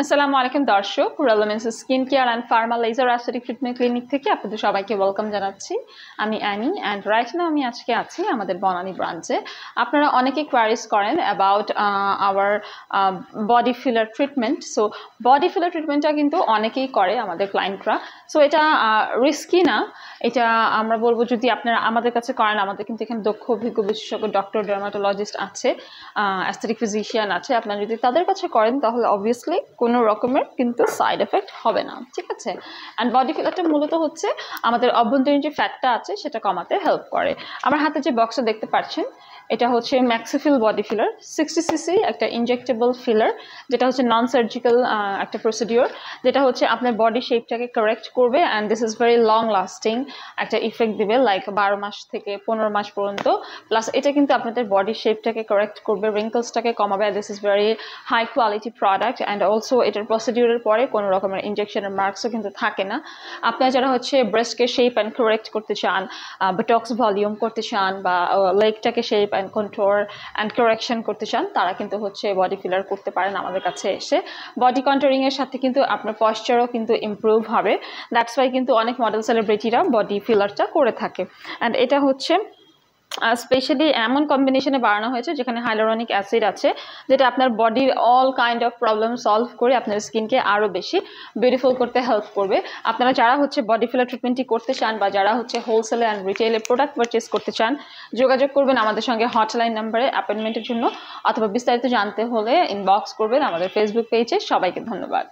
আসসালামু আলাইকুম দর্শক, রেলোমেন্স skin care and pharma laser aesthetic treatment clinic থেকে আপনাদের সবাইকে ওয়েলকাম জানাচ্ছি। আমি অ্যানি অ্যান্ড রাইট নাও আমি আজকে আছি আমাদের বনানী ব্রাঞ্চে। আপনারা অনেকেই কোয়ারিজ করেন about our body filler treatment. So body filler ট্রিটমেন্টটা কিন্তু অনেকেই করে আমাদের ক্লায়েন্টরা। সো এটা রিস্কি না, এটা আমরা বলবো যদি আপনারা আমাদের কাছে করেন, আমাদের কিন্তু এখানে দক্ষ অভিজ্ঞ বিশেষজ্ঞ ডক্টর ডার্মাটোলজিস্ট আছে, অ্যাস্থেটিক ফিজিশিয়ান আছে। আপনারা যদি তাদের কাছে করেন তাহলে অবভিয়াসলি কোনো রকমের কিন্তু সাইড এফেক্ট হবে না, ঠিক আছে। অ্যান্ড বডি ফিলারটা মূলত হচ্ছে আমাদের অভ্যন্তরীণ যে ফ্যাটটা আছে সেটা কমাতে হেল্প করে। আমার হাতে যে বক্সটা দেখতে পাচ্ছেন এটা হচ্ছে ম্যাক্সিফিল বডি ফিলার 60cc, একটা ইনজেক্টেবল ফিলার, যেটা হচ্ছে নন সার্জিক্যাল একটা প্রসিডিওর, যেটা হচ্ছে আপনার বডি শেপটাকে কারেক্ট করবে and this is very long lasting, একটা ইফেক্ট দিবে লাইক 12 মাস থেকে 15 মাস পর্যন্ত। প্লাস এটা কিন্তু আপনাদের বডি শেপটাকে কারেক্ট করবে, রিঙ্কলসটাকে কমাবে। This is very high quality product and also এটার প্রসিডিওরের পরে কোনো রকমের ইনজেকশনের মার্কসও কিন্তু থাকে না। আপনারা যারা হচ্ছে ব্রেস্টকে শেপ অ্যান্ড কারেক্ট করতে চান, বটক্স ভলিউম করতে চান, বা লেগটাকে shape and control and correction করতে চান, তারা কিন্তু হচ্ছে বডি ফিলার করতে পারেন আমাদের কাছে এসে। বডি কন্ট্রোলিং এর সাথে কিন্তু আপনার পশ্চারও কিন্তু ইমপ্রুভ হবে। দ্যাটস ওয়াই কিন্তু অনেক মডেল সেলিব্রিটিরা বডি ফিলারটা করে থাকে। অ্যান্ড এটা হচ্ছে স্পেশালি এমন কম্বিনেশনে বানানো হয়েছে যেখানে হাইলোরনিক অ্যাসিড আছে, যেটা আপনার বডির all kind of problem solve করে আপনার স্কিনকে আরও বেশি বিউটিফুল করতে হেল্প করবে। আপনারা যারা হচ্ছে বডি ফিলার ট্রিটমেন্টটি করতে চান বা যারা হচ্ছে হোলসেলে অ্যান্ড রিটেলে প্রোডাক্ট পারচেস করতে চান, যোগাযোগ করবেন আমাদের সঙ্গে হটলাইন নাম্বারে অ্যাপয়েন্টমেন্টের জন্য, অথবা বিস্তারিত জানতে হলে ইনবক্স করবেন আমাদের ফেসবুক পেজে। সবাইকে ধন্যবাদ।